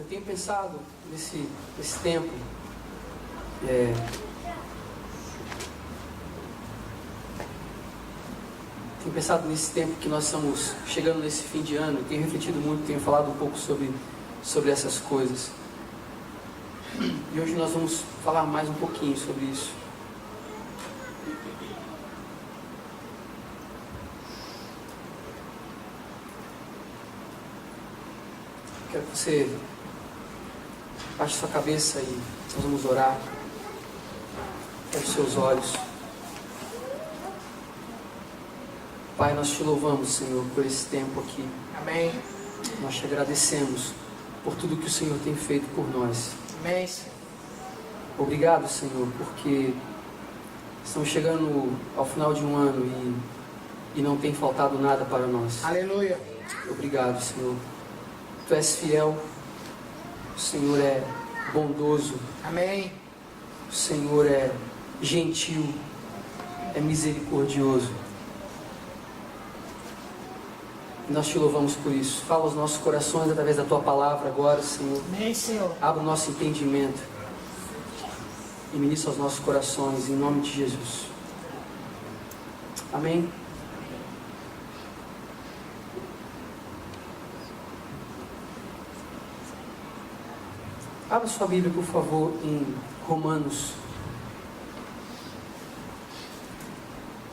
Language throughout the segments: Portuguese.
tenho pensado nesse tempo, tenho pensado nesse tempo que nós estamos chegando nesse fim de ano, tenho refletido muito, tenho falado um pouco sobre essas coisas. E hoje nós vamos falar mais um pouquinho sobre isso. Quero que você baixe sua cabeça e nós vamos orar. Feche seus olhos. Pai, nós te louvamos, Senhor, por esse tempo aqui. Amém. Nós te agradecemos por tudo que o Senhor tem feito por nós. Amém, Senhor. Obrigado, Senhor, porque estamos chegando ao final de um ano e não tem faltado nada para nós. Aleluia. Obrigado, Senhor. Tu és fiel, o Senhor é bondoso, Amém. o Senhor é gentil, é misericordioso. E nós te louvamos por isso. Fala aos nossos corações através da tua palavra agora, Senhor. Amém, Senhor. Abra o nosso entendimento e ministra aos nossos corações, em nome de Jesus. Amém. Abra sua Bíblia, por favor, em Romanos,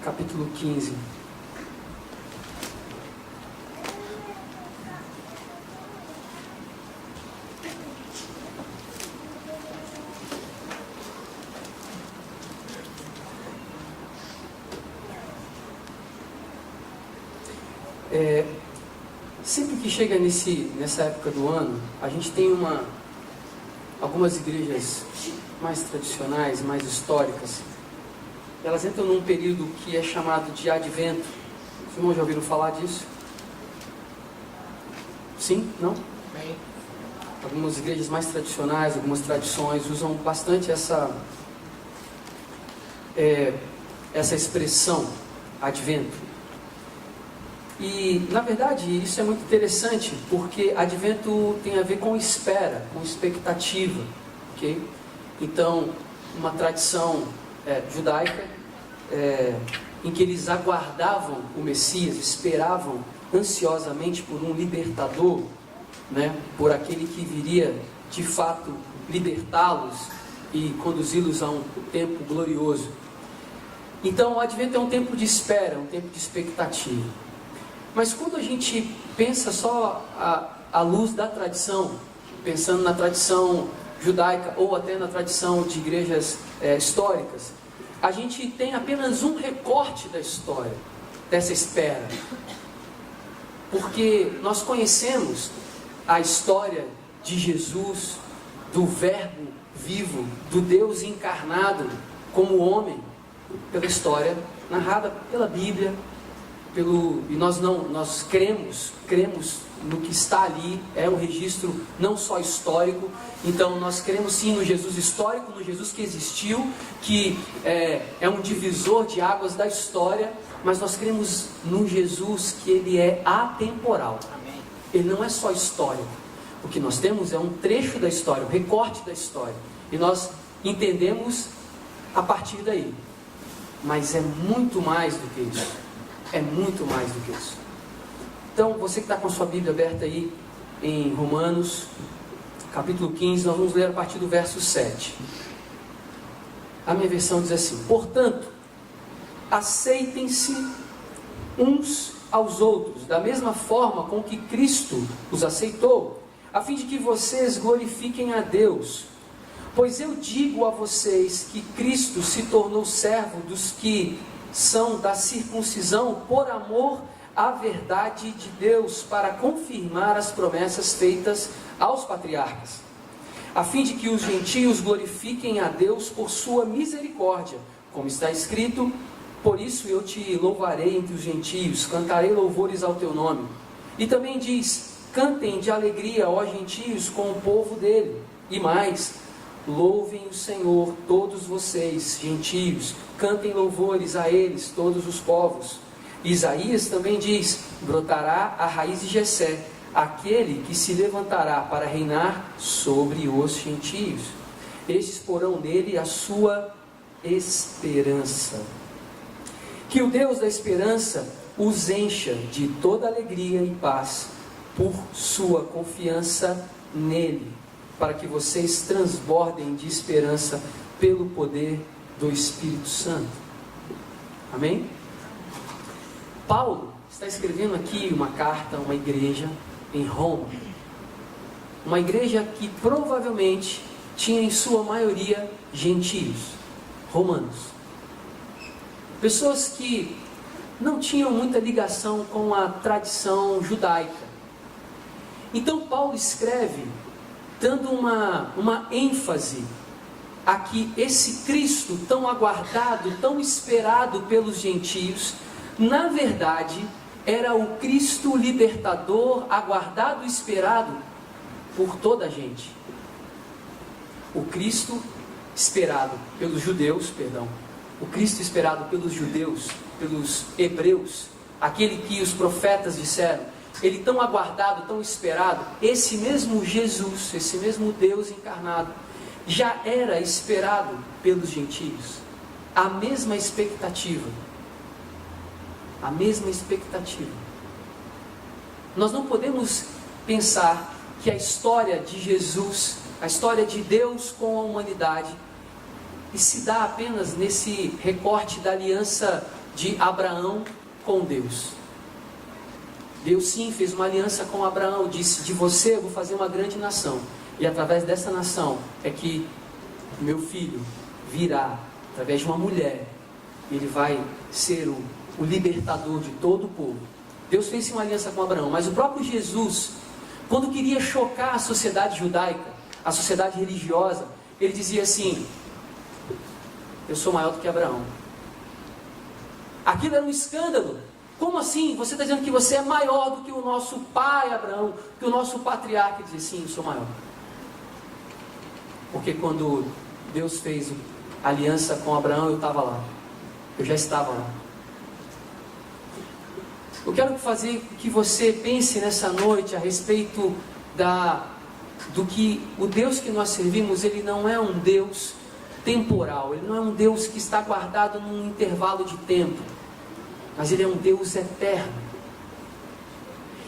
capítulo 15. Sempre que chega nessa época do ano, a gente tem algumas igrejas mais tradicionais, mais históricas. Elas entram num período que é chamado de Advento. Os irmãos já ouviram falar disso? Sim? Não? Amém. Algumas igrejas mais tradicionais, algumas tradições usam bastante essa expressão, Advento. E, na verdade, isso é muito interessante, porque Advento tem a ver com espera, com expectativa, ok? Então, uma tradição judaica, em que eles aguardavam o Messias, esperavam ansiosamente por um libertador, né? Por aquele que viria, de fato, libertá-los e conduzi-los a um tempo glorioso. Então, o Advento é um tempo de espera, um tempo de expectativa. Mas quando a gente pensa só à luz da tradição, pensando na tradição judaica ou até na tradição de igrejas históricas, a gente tem apenas um recorte da história, dessa espera. Porque nós conhecemos a história de Jesus, do Verbo vivo, do Deus encarnado como homem, pela história narrada pela Bíblia. E nós cremos no que está ali, é um registro não só histórico. Então nós cremos sim no Jesus histórico, no Jesus que existiu, que é um divisor de águas da história, mas nós cremos no Jesus que ele é atemporal. Amém. Ele não é só histórico. O que nós temos é um trecho da história, um recorte da história, e nós entendemos a partir daí. Mas é muito mais do que isso. É muito mais do que isso. Então, você que está com a sua Bíblia aberta aí em Romanos, capítulo 15, nós vamos ler a partir do verso 7. A minha versão diz assim: portanto, aceitem-se uns aos outros, da mesma forma com que Cristo os aceitou, a fim de que vocês glorifiquem a Deus. Pois eu digo a vocês que Cristo se tornou servo dos que são da circuncisão por amor à verdade de Deus, para confirmar as promessas feitas aos patriarcas, a fim de que os gentios glorifiquem a Deus por sua misericórdia, como está escrito: por isso eu te louvarei entre os gentios, cantarei louvores ao teu nome. E também diz: cantem de alegria, ó gentios, com o povo dele. E mais: louvem o Senhor todos vocês, gentios, cantem louvores a eles, todos os povos. Isaías também diz: brotará a raiz de Jessé, aquele que se levantará para reinar sobre os gentios. Estes porão nele a sua esperança. Que o Deus da esperança os encha de toda alegria e paz por sua confiança nele, para que vocês transbordem de esperança pelo poder do Espírito Santo. Amém? Paulo está escrevendo aqui uma carta a uma igreja em Roma. Uma igreja que provavelmente tinha em sua maioria gentios, romanos. Pessoas que não tinham muita ligação com a tradição judaica. Então Paulo escreve dando uma ênfase a que esse Cristo tão aguardado, tão esperado pelos gentios, na verdade era o Cristo libertador, aguardado e esperado por toda a gente. O Cristo esperado pelos judeus, o Cristo esperado pelos judeus, pelos hebreus, aquele que os profetas disseram, ele tão aguardado, tão esperado, esse mesmo Jesus, esse mesmo Deus encarnado, já era esperado pelos gentios. A mesma expectativa. A mesma expectativa. Nós não podemos pensar que a história de Jesus, a história de Deus com a humanidade, e se dá apenas nesse recorte da aliança de Abraão com Deus. Deus sim fez uma aliança com Abraão, disse: de você eu vou fazer uma grande nação, e através dessa nação é que meu filho virá, através de uma mulher, ele vai ser o libertador de todo o povo. Deus fez uma aliança com Abraão, mas o próprio Jesus, quando queria chocar a sociedade judaica, a sociedade religiosa, ele dizia assim: eu sou maior do que Abraão. Aquilo era um escândalo. Como assim? Você está dizendo que você é maior do que o nosso pai Abraão, que o nosso patriarca? Ele dizia: sim, eu sou maior. Porque quando Deus fez a aliança com Abraão, eu estava lá. Eu já estava lá. Eu quero fazer que você pense nessa noite a respeito do que o Deus que nós servimos, ele não é um Deus temporal, ele não é um Deus que está guardado num intervalo de tempo, mas ele é um Deus eterno.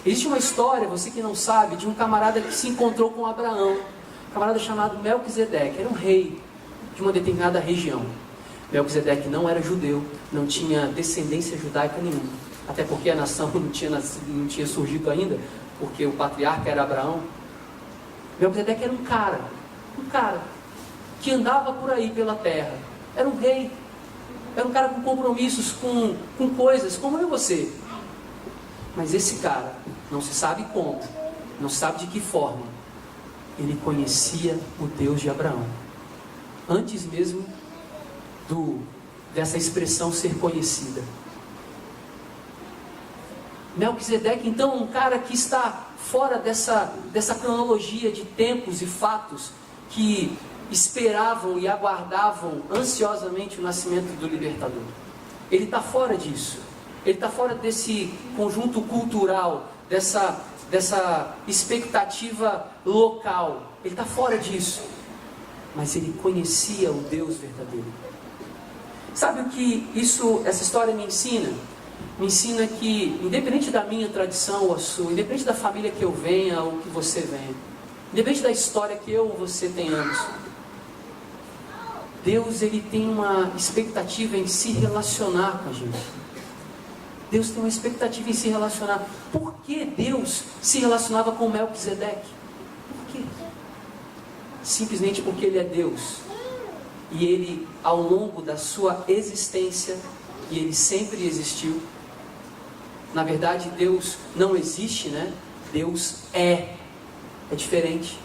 Existe uma história, você que não sabe, de um camarada que se encontrou com Abraão, um camarada chamado Melquisedeque, era um rei de uma determinada região. Melquisedeque não era judeu, não tinha descendência judaica nenhuma, até porque a nação não tinha surgido ainda, porque o patriarca era Abraão. Melquisedeque era um cara que andava por aí pela terra, era um rei, era um cara com compromissos, com coisas, como eu e você. Mas esse cara, não se sabe como, não se sabe de que forma, ele conhecia o Deus de Abraão, antes mesmo dessa expressão ser conhecida. Melquisedeque, então, um cara que está fora dessa cronologia de tempos e fatos que esperavam e aguardavam ansiosamente o nascimento do libertador. Ele está fora disso. Ele está fora desse conjunto cultural, dessa expectativa local. Ele está fora disso. Mas ele conhecia o Deus verdadeiro. Sabe o que essa história me ensina? Me ensina que, independente da minha tradição ou a sua, independente da família que eu venha ou que você venha, independente da história que eu ou você tenhamos, Deus, ele tem uma expectativa em se relacionar com a gente. Deus tem uma expectativa em se relacionar. Por que Deus se relacionava com Melquisedeque? Por quê? Simplesmente porque ele é Deus. E ele, ao longo da sua existência, e ele sempre existiu. Na verdade, Deus não existe, né? Deus é. É diferente.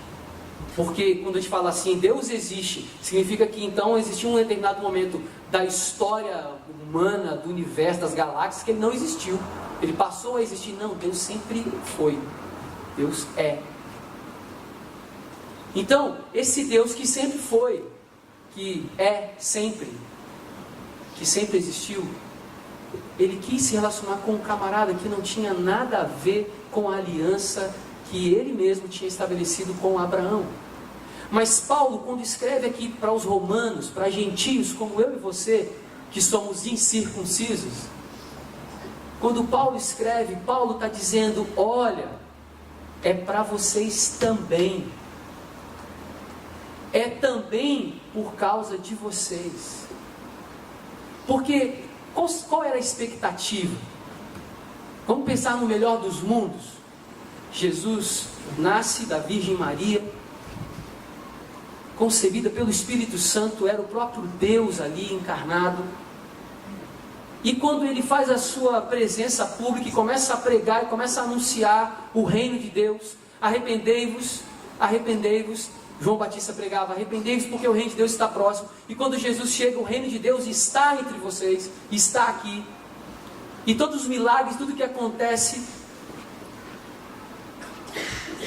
Porque quando a gente fala assim, Deus existe, significa que então existiu um determinado momento da história humana, do universo, das galáxias, que ele não existiu. Ele passou a existir. Não, Deus sempre foi. Deus é. Então, esse Deus que sempre foi, que é sempre, que sempre existiu, ele quis se relacionar com um camarada que não tinha nada a ver com a aliança que ele mesmo tinha estabelecido com Abraão. Mas Paulo, quando escreve aqui para os romanos, para gentios como eu e você, que somos incircuncisos, quando Paulo escreve, Paulo está dizendo: olha, é para vocês também. É também por causa de vocês. Porque qual era a expectativa? Vamos pensar no melhor dos mundos. Jesus nasce da Virgem Maria, concebida pelo Espírito Santo, era o próprio Deus ali encarnado. E quando ele faz a sua presença pública e começa a pregar e começa a anunciar o reino de Deus, arrependei-vos, arrependei-vos. João Batista pregava: arrependei-vos porque o reino de Deus está próximo. E quando Jesus chega, o reino de Deus está entre vocês, está aqui. E todos os milagres, tudo que acontece,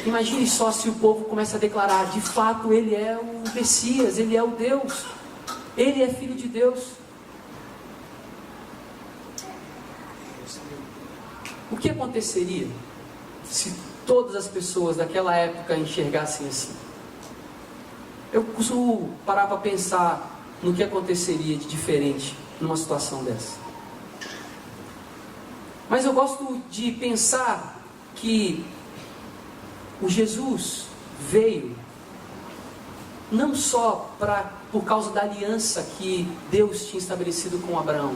imagine só se o povo começa a declarar: de fato ele é o Messias, ele é o Deus, ele é filho de Deus. O que aconteceria se todas as pessoas daquela época enxergassem assim? Eu costumo parar para pensar no que aconteceria de diferente numa situação dessa. Mas eu gosto de pensar que o Jesus veio não só por causa da aliança que Deus tinha estabelecido com Abraão,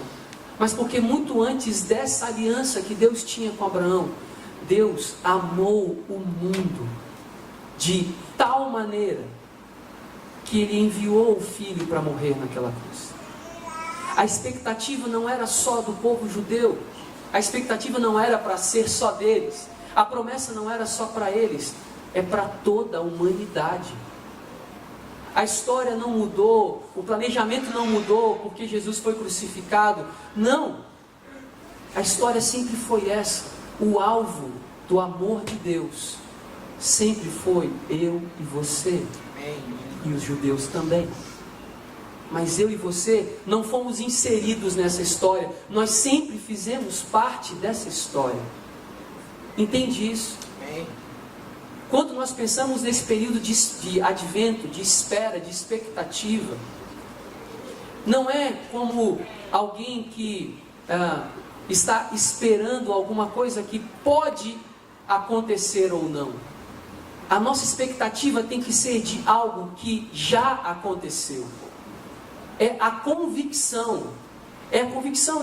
mas porque muito antes dessa aliança que Deus tinha com Abraão, Deus amou o mundo de tal maneira que Ele enviou o Filho para morrer naquela cruz. A expectativa não era só do povo judeu, a expectativa não era para ser só deles, a promessa não era só para eles, é para toda a humanidade. A história não mudou, o planejamento não mudou porque Jesus foi crucificado. Não, a história sempre foi essa. O alvo do amor de Deus sempre foi eu e você. E os judeus também. Mas eu e você não fomos inseridos nessa história. Nós sempre fizemos parte dessa história. Entende isso? Quando nós pensamos nesse período de advento, de espera, de expectativa, não é como alguém que está esperando alguma coisa que pode acontecer ou não. A nossa expectativa tem que ser de algo que já aconteceu. É a convicção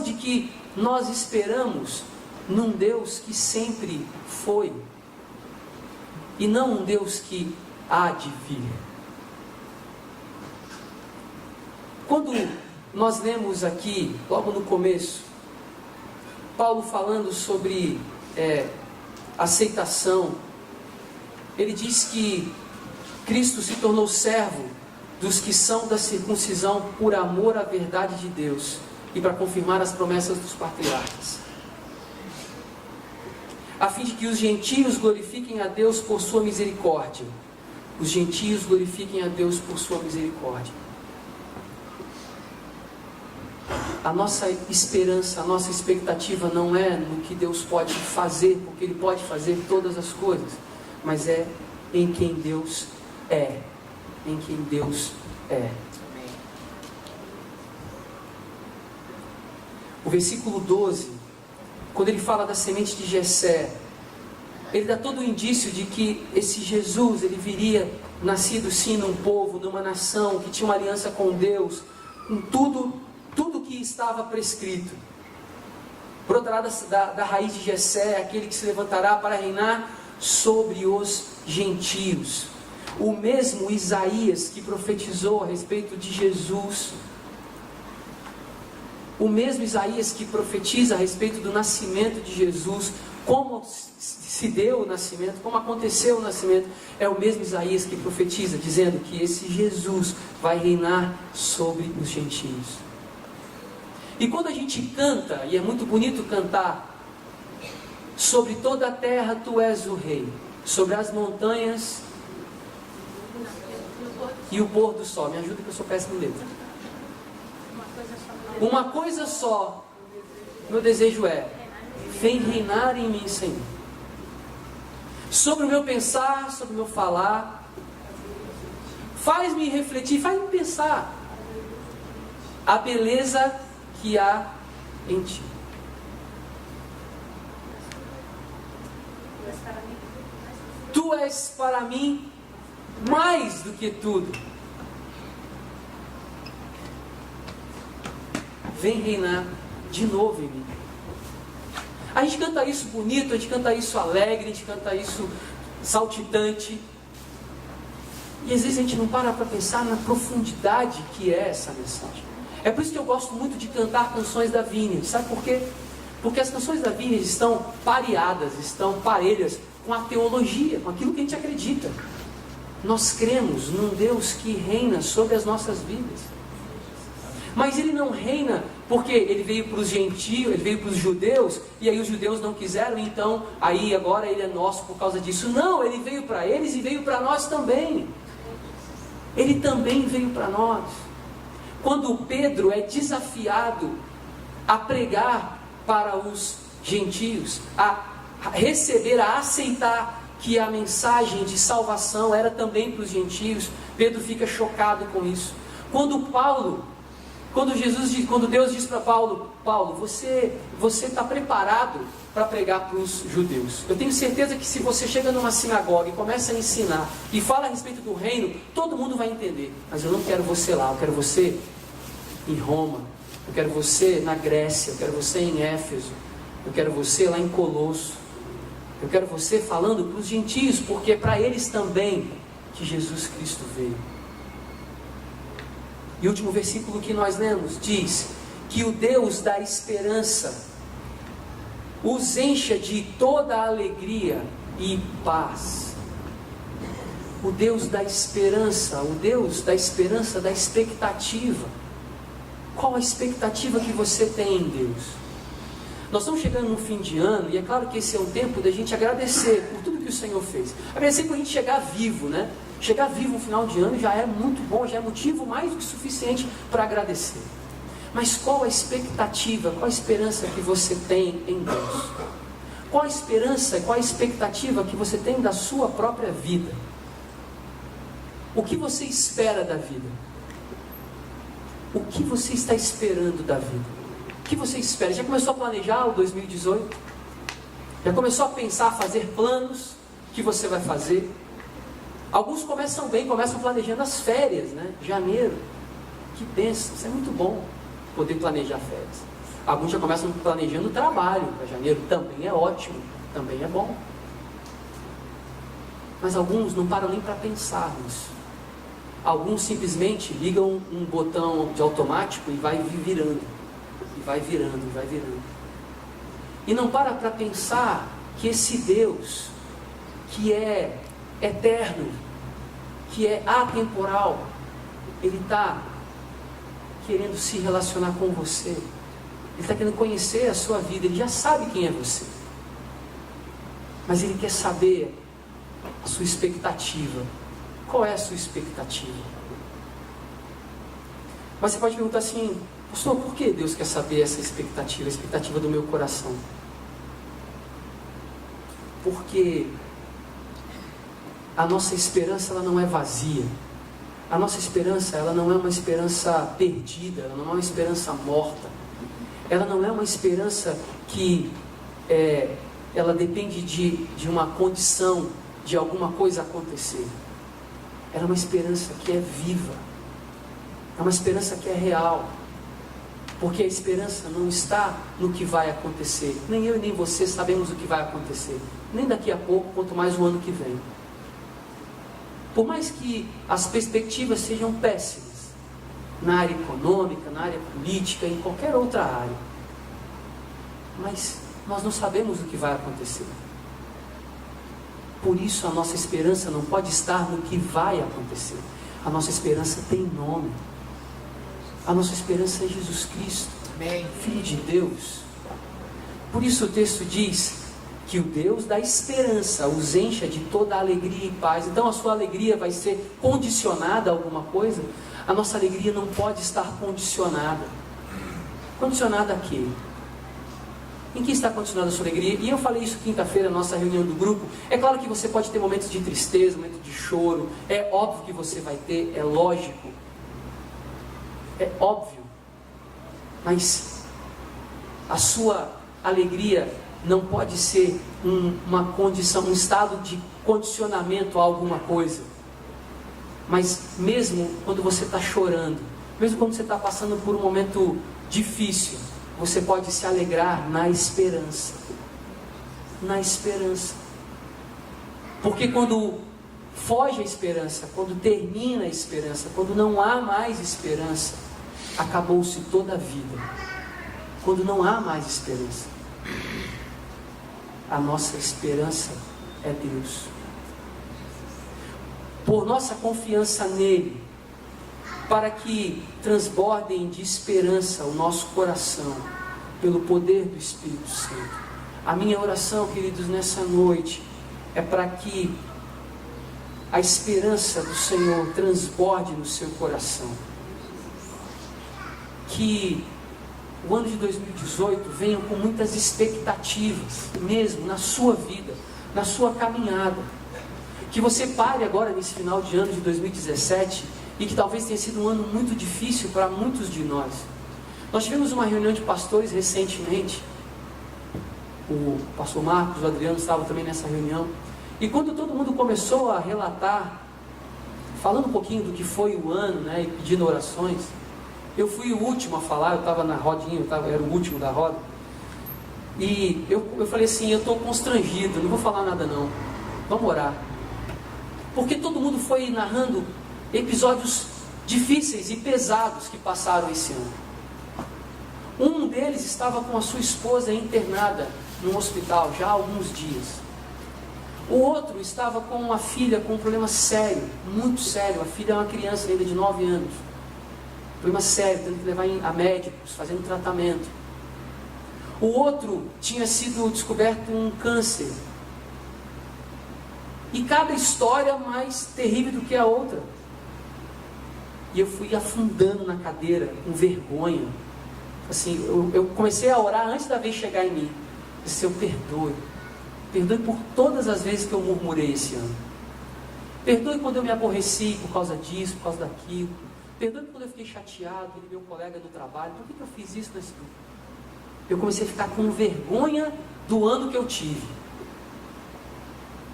de que nós esperamos num Deus que sempre foi, e não um Deus que há de vir. Quando nós lemos aqui, logo no começo, Paulo falando sobre aceitação, ele diz que Cristo se tornou servo dos que são da circuncisão por amor à verdade de Deus e para confirmar as promessas dos patriarcas, a fim de que os gentios glorifiquem a Deus por sua misericórdia. Os gentios glorifiquem a Deus por sua misericórdia. A nossa esperança, a nossa expectativa não é no que Deus pode fazer, porque Ele pode fazer todas as coisas, mas é em quem Deus é. Em quem Deus é. O versículo 12, quando ele fala da semente de Jessé, ele dá todo o indício de que esse Jesus, ele viria nascido sim num povo, numa nação que tinha uma aliança com Deus, com tudo que estava prescrito. Brotará da raiz de Jessé aquele que se levantará para reinar sobre os gentios. O mesmo Isaías que profetizou a respeito de Jesus, o mesmo Isaías que profetiza a respeito do nascimento de Jesus, como se deu o nascimento, como aconteceu o nascimento, é o mesmo Isaías que profetiza, dizendo que esse Jesus vai reinar sobre os gentios. E quando a gente canta, e é muito bonito cantar, sobre toda a terra tu és o rei, sobre as montanhas e o pôr do sol. Me ajuda que eu sou péssimo em letra. Uma coisa só, meu desejo é: vem reinar em mim, Senhor. sobre o meu pensar, sobre o meu falar. Faz-me refletir, faz-me pensar a beleza que há em ti. Tu és para mim mais do que tudo. Vem reinar de novo em mim. A gente canta isso bonito, a gente canta isso alegre, a gente canta isso saltitante. E às vezes a gente não para pensar na profundidade que é essa mensagem. É por isso que eu gosto muito de cantar canções da Vineyard. Sabe por quê? Porque as canções da Vineyard estão pareadas, estão parelhas com a teologia, com aquilo que a gente acredita. Nós cremos num Deus que reina sobre as nossas vidas. Mas Ele não reina porque Ele veio para os gentios, Ele veio para os judeus, e aí os judeus não quiseram, então aí agora Ele é nosso por causa disso. Não, Ele veio para eles e veio para nós também. Ele também veio para nós. Quando Pedro é desafiado a pregar para os gentios, a receber, a aceitar que a mensagem de salvação era também para os gentios, Pedro fica chocado com isso. Quando Deus diz para Paulo, você está preparado para pregar para os judeus. Eu tenho certeza que se você chega numa sinagoga e começa a ensinar e fala a respeito do reino, todo mundo vai entender. Mas eu não quero você lá, eu quero você em Roma, eu quero você na Grécia, eu quero você em Éfeso, eu quero você lá em Colosso, eu quero você falando para os gentios, porque é para eles também que Jesus Cristo veio. E o último versículo que nós lemos diz que o Deus da esperança os encha de toda alegria e paz. O Deus da esperança, da expectativa. Qual a expectativa que você tem em Deus? Nós estamos chegando no fim de ano, e é claro que esse é um tempo da gente agradecer por tudo que o Senhor fez. Agradecer por a gente chegar vivo, né? Chegar vivo no final de ano já é muito bom, já é motivo mais do que suficiente para agradecer. Mas qual a expectativa, qual a esperança que você tem em Deus? Qual a esperança, qual a expectativa que você tem da sua própria vida? O que você espera da vida? O que você está esperando da vida? O que você espera? Já começou a planejar o 2018? Já começou a pensar, a fazer planos que você vai fazer? Alguns começam bem, começam planejando as férias, né? Janeiro. Que bênção, isso é muito bom, poder planejar férias. Alguns já começam planejando o trabalho para janeiro, também é ótimo, também é bom. Mas alguns não param nem para pensar nisso. Alguns simplesmente ligam um botão de automático e vai virando. E vai virando, e vai virando. E não para pensar que esse Deus, que é eterno, que é atemporal, Ele está querendo se relacionar com você. Ele está querendo conhecer a sua vida. Ele já sabe quem é você. Mas Ele quer saber a sua expectativa. Qual é a sua expectativa? Mas você pode perguntar assim, pastor, por que Deus quer saber essa expectativa? A expectativa do meu coração. Porque a nossa esperança, ela não é vazia. A nossa esperança, ela não é uma esperança perdida, ela não é uma esperança morta. Ela não é uma esperança que ela depende de uma condição, de alguma coisa acontecer. Ela é uma esperança que é viva. É uma esperança que é real. Porque a esperança não está no que vai acontecer. Nem eu e nem você sabemos o que vai acontecer. Nem daqui a pouco, quanto mais o ano que vem. Por mais que as perspectivas sejam péssimas, na área econômica, na área política, em qualquer outra área. Mas nós não sabemos o que vai acontecer. Por isso a nossa esperança não pode estar no que vai acontecer. A nossa esperança tem nome. A nossa esperança é Jesus Cristo, Amém. Filho de Deus. Por isso o texto diz que o Deus da esperança os encha de toda alegria e paz. Então a sua alegria vai ser condicionada a alguma coisa? A nossa alegria não pode estar condicionada. Condicionada a quê? Em que está condicionada a sua alegria? E eu falei isso quinta-feira na nossa reunião do grupo. É claro que você pode ter momentos de tristeza, momentos de choro. É óbvio que você vai ter, é lógico. É óbvio. Mas a sua alegria não pode ser uma condição, um estado de condicionamento a alguma coisa. Mas mesmo quando você está chorando, mesmo quando você está passando por um momento difícil, você pode se alegrar na esperança. Na esperança. Porque quando foge a esperança, quando termina a esperança, quando não há mais esperança, acabou-se toda a vida. Quando não há mais esperança, a nossa esperança é Deus. Por nossa confiança nele, para que transbordem de esperança o nosso coração, pelo poder do Espírito Santo. A minha oração, queridos, nessa noite, é para que a esperança do Senhor transborde no seu coração. Que o ano de 2018 venha com muitas expectativas, mesmo na sua vida, na sua caminhada. Que você pare agora nesse final de ano de 2017, e que talvez tenha sido um ano muito difícil para muitos de nós. Nós tivemos uma reunião de pastores recentemente. O pastor Marcos, o Adriano estavam também nessa reunião. E quando todo mundo começou a relatar, falando um pouquinho do que foi o ano, né, e pedindo orações, eu fui o último a falar. Eu estava na rodinha, era o último da roda. E eu falei assim, eu estou constrangido, não vou falar nada não. Vamos orar. Porque todo mundo foi narrando episódios difíceis e pesados que passaram esse ano. Um deles estava com a sua esposa internada no hospital já há alguns dias. O outro estava com uma filha com um problema sério, muito sério. A filha é uma criança ainda de 9 anos. Problema sério, tendo que levar a médicos, fazendo tratamento. O outro tinha sido descoberto um câncer. E cada história mais terrível do que a outra. E eu fui afundando na cadeira, com vergonha. Assim, eu comecei a orar antes da vez chegar em mim. Disse, Senhor, perdoe. Perdoe por todas as vezes que eu murmurei esse ano. Perdoe quando eu me aborreci por causa disso, por causa daquilo. Perdoe quando eu fiquei chateado com meu colega do trabalho. Por que eu fiz isso nesse grupo? Eu comecei a ficar com vergonha do ano que eu tive.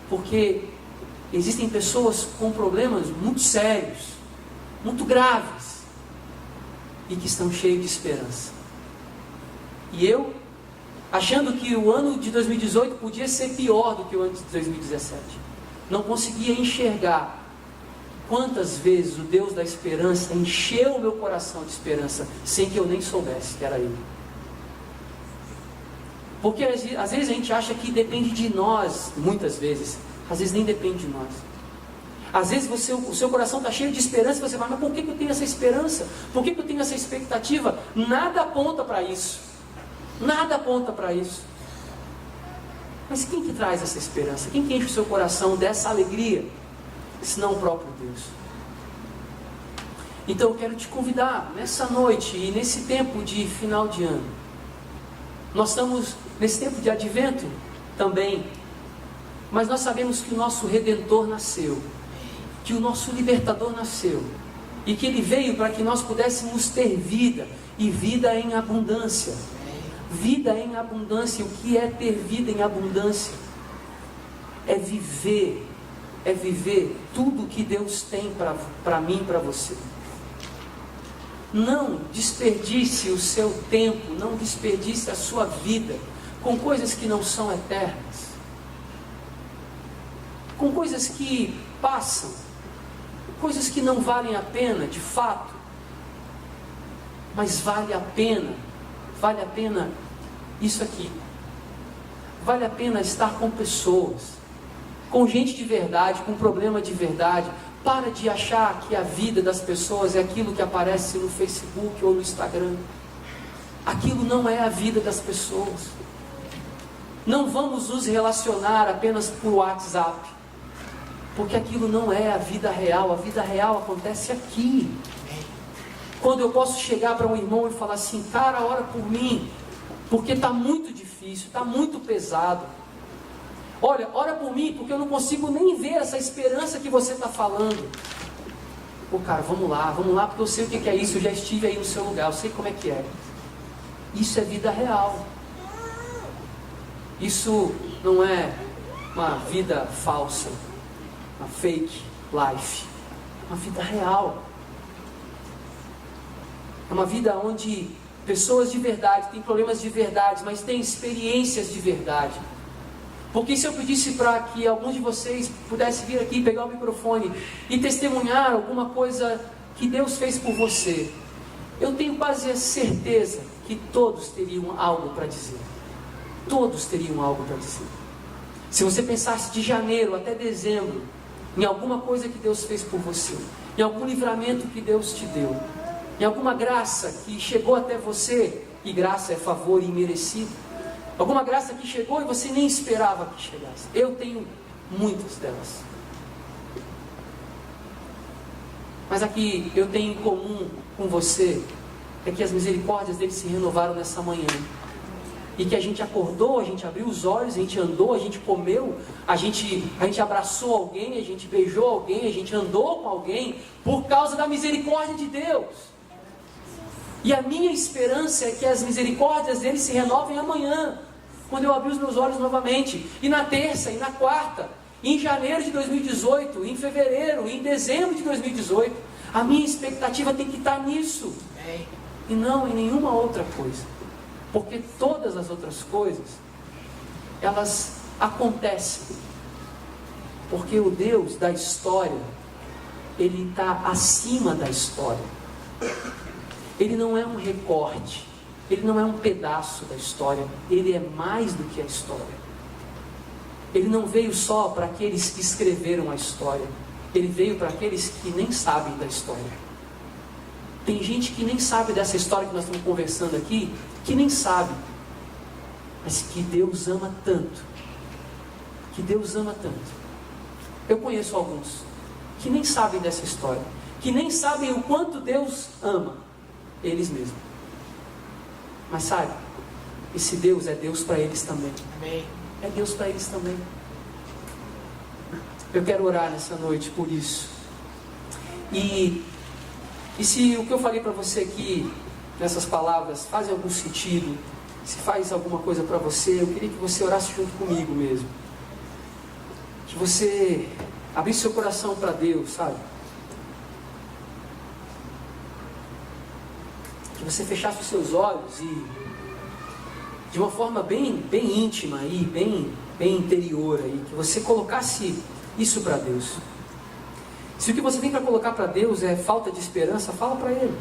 Porque existem pessoas com problemas muito sérios, muito graves, e que estão cheios de esperança. E eu, achando que o ano de 2018 podia ser pior do que o ano de 2017, não conseguia enxergar quantas vezes o Deus da esperança encheu o meu coração de esperança, sem que eu nem soubesse que era Ele. Porque às vezes a gente acha que depende de nós, muitas vezes, às vezes nem depende de nós. Às vezes o seu coração está cheio de esperança e você fala, mas por que eu tenho essa esperança? Por que eu tenho essa expectativa? Nada aponta para isso. Nada aponta para isso. Mas quem que traz essa esperança? Quem que enche o seu coração dessa alegria? Senão o próprio Deus. Então eu quero te convidar nessa noite e nesse tempo de final de ano. Nós estamos nesse tempo de advento também. Mas nós sabemos que o nosso Redentor nasceu, que o nosso Libertador nasceu, e que Ele veio para que nós pudéssemos ter vida, e vida em abundância. Vida em abundância. O que é ter vida em abundância? É viver tudo que Deus tem para mim e para você. Não desperdice o seu tempo, não desperdice a sua vida com coisas que não são eternas, com coisas que passam, coisas que não valem a pena de fato, mas vale a pena isso aqui, vale a pena estar com pessoas, com gente de verdade, com problema de verdade. Para de achar que a vida das pessoas é aquilo que aparece no Facebook ou no Instagram. Aquilo não é a vida das pessoas. Não vamos nos relacionar apenas por WhatsApp, porque aquilo não é a vida real. A vida real acontece aqui. Quando eu posso chegar para um irmão e falar assim, cara, ora por mim, porque está muito difícil. difícil, está muito pesado. Olha, ora por mim, porque eu não consigo nem ver essa esperança que você está falando. Pô, cara, vamos lá, porque eu sei o que é isso, eu já estive aí no seu lugar, eu sei como é que é. Isso é vida real. Isso não é uma vida falsa, uma fake life. É uma vida real. É uma vida onde pessoas de verdade têm problemas de verdade, mas têm experiências de verdade. Porque se eu pedisse para que alguns de vocês pudessem vir aqui, pegar o microfone e testemunhar alguma coisa que Deus fez por você, eu tenho quase a certeza que todos teriam algo para dizer. Todos teriam algo para dizer. Se você pensasse de janeiro até dezembro, em alguma coisa que Deus fez por você, em algum livramento que Deus te deu, em alguma graça que chegou até você, e graça é favor imerecido, alguma graça que chegou e você nem esperava que chegasse. Eu tenho muitas delas. Mas aqui eu tenho em comum com você é que as misericórdias dele se renovaram nessa manhã. E que a gente acordou, a gente abriu os olhos, a gente andou, a gente comeu, a gente abraçou alguém, a gente beijou alguém, a gente andou com alguém por causa da misericórdia de Deus. E a minha esperança é que as misericórdias dele se renovem amanhã, quando eu abrir os meus olhos novamente, e na terça, e na quarta, e em janeiro de 2018, e em fevereiro, e em dezembro de 2018. A minha expectativa tem que estar nisso, e não em nenhuma outra coisa. Porque todas as outras coisas, elas acontecem. Porque o Deus da história, Ele está acima da história. Ele não é um recorte, Ele não é um pedaço da história, Ele é mais do que a história. Ele não veio só para aqueles que escreveram a história, Ele veio para aqueles que nem sabem da história. Tem gente que nem sabe dessa história que nós estamos conversando aqui, que nem sabe, mas que Deus ama tanto, que Deus ama tanto. Eu conheço alguns que nem sabem dessa história, que nem sabem o quanto Deus ama eles mesmos. Mas sabe, esse Deus é Deus para eles também. Amém. É Deus para eles também. Eu quero orar nessa noite por isso. E se o que eu falei para você aqui, nessas palavras, faz algum sentido, se faz alguma coisa para você, eu queria que você orasse junto comigo mesmo. Que você abrisse seu coração para Deus, sabe? Que você fechasse os seus olhos e, de uma forma bem íntima aí, bem interior aí, que você colocasse isso para Deus. Se o que você tem para colocar para Deus é falta de esperança, fala para Ele.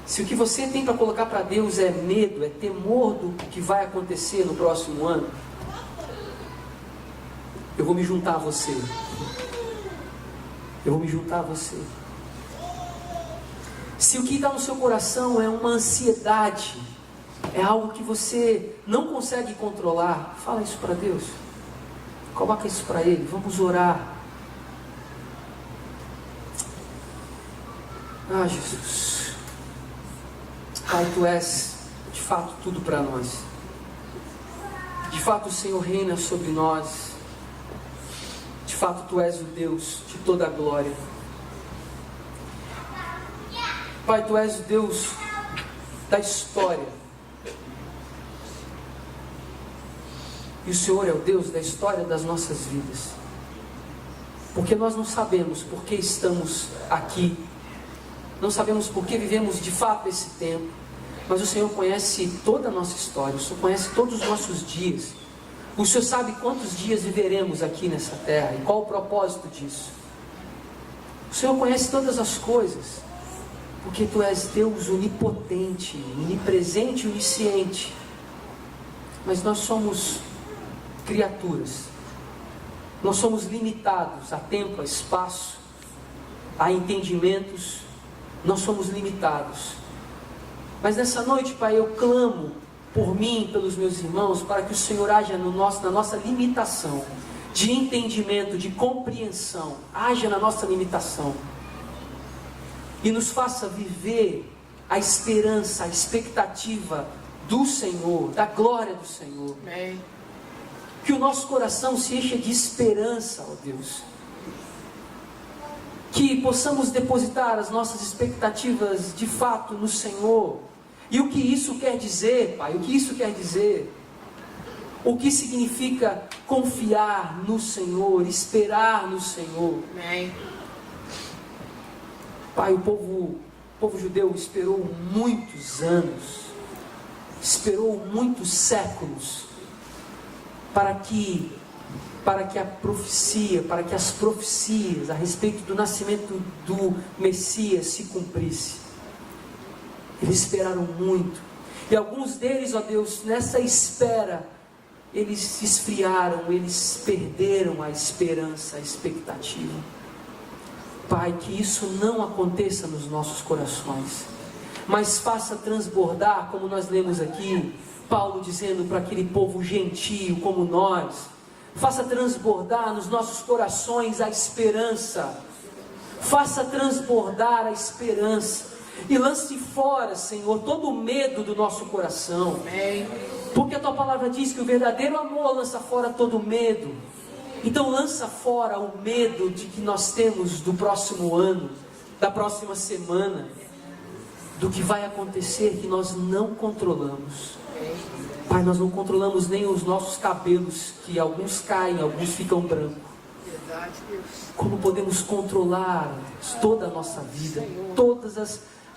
Se o que você tem para colocar para Deus é medo, é temor do que vai acontecer no próximo ano, eu vou me juntar a você. Eu vou me juntar a você. Se o que está no seu coração é uma ansiedade, é algo que você não consegue controlar, fala isso para Deus. Coloca isso para Ele. Vamos orar. Ah, Jesus. Pai, Tu és de fato tudo para nós. De fato o Senhor reina sobre nós. De fato Tu és o Deus de toda a glória. Pai, Tu és o Deus da história. E o Senhor é o Deus da história das nossas vidas. Porque nós não sabemos por que estamos aqui. Não sabemos por que vivemos de fato esse tempo. Mas o Senhor conhece toda a nossa história. O Senhor conhece todos os nossos dias. O Senhor sabe quantos dias viveremos aqui nessa terra. E qual o propósito disso. O Senhor conhece todas as coisas. Porque Tu és Deus onipotente, onipresente e onisciente. Mas nós somos criaturas. Nós somos limitados a tempo, a espaço, a entendimentos. Nós somos limitados. Mas nessa noite, Pai, eu clamo por mim e pelos meus irmãos, para que o Senhor haja na nossa limitação de entendimento, de compreensão. Haja na nossa limitação. E nos faça viver a esperança, a expectativa do Senhor, da glória do Senhor. Amém. Que o nosso coração se encha de esperança, ó Deus. Que possamos depositar as nossas expectativas de fato no Senhor. E o que isso quer dizer, Pai? O que isso quer dizer? O que significa confiar no Senhor, esperar no Senhor? Amém. Pai, o povo judeu esperou muitos anos, esperou muitos séculos para que a profecia, para que as profecias a respeito do nascimento do Messias se cumprisse. Eles esperaram muito. E alguns deles, ó Deus, nessa espera, eles se esfriaram, eles perderam a esperança, a expectativa. Pai, que isso não aconteça nos nossos corações, mas faça transbordar, como nós lemos aqui, Paulo dizendo para aquele povo gentio como nós, faça transbordar nos nossos corações a esperança, faça transbordar a esperança, e lance fora, Senhor, todo o medo do nosso coração. Amém. Porque a Tua palavra diz que o verdadeiro amor lança fora todo medo. Então lança fora o medo de que nós temos do próximo ano, da próxima semana, do que vai acontecer que nós não controlamos. Pai, nós não controlamos nem os nossos cabelos, que alguns caem, alguns ficam brancos. Verdade, Deus. Como podemos controlar toda a nossa vida, todas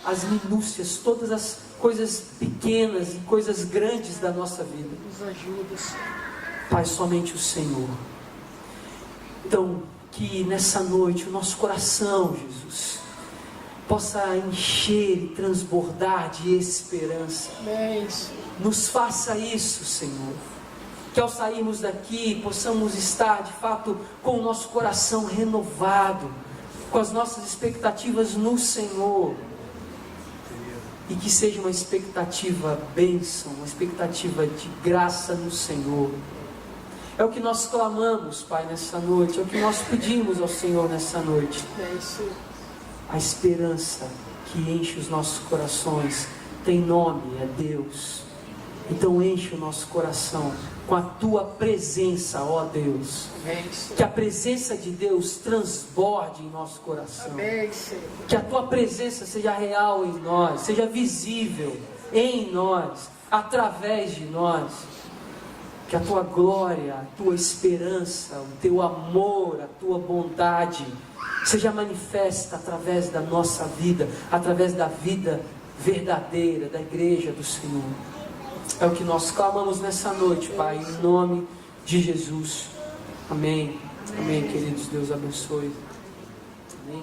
as minúcias, todas as coisas pequenas e coisas grandes da nossa vida. Nos ajuda, Senhor. Pai, somente o Senhor. Então, que nessa noite o nosso coração, Jesus, possa encher e transbordar de esperança. Amém, Senhor. Nos faça isso, Senhor. Que ao sairmos daqui possamos estar de fato com o nosso coração renovado, com as nossas expectativas no Senhor. E que seja uma expectativa bênção, uma expectativa de graça no Senhor. É o que nós clamamos, Pai, nessa noite. É o que nós pedimos ao Senhor nessa noite. Amém, Senhor. A esperança que enche os nossos corações tem nome, é Deus. Então enche o nosso coração com a Tua presença, ó Deus. Amém, Senhor. Que a presença de Deus transborde em nosso coração. Amém, Senhor. Que a Tua presença seja real em nós, seja visível em nós, através de nós. Que a Tua glória, a Tua esperança, o Teu amor, a Tua bondade seja manifesta através da nossa vida, através da vida verdadeira da igreja do Senhor. É o que nós clamamos nessa noite, Pai, em nome de Jesus. Amém. Amém, queridos. Deus abençoe. Amém.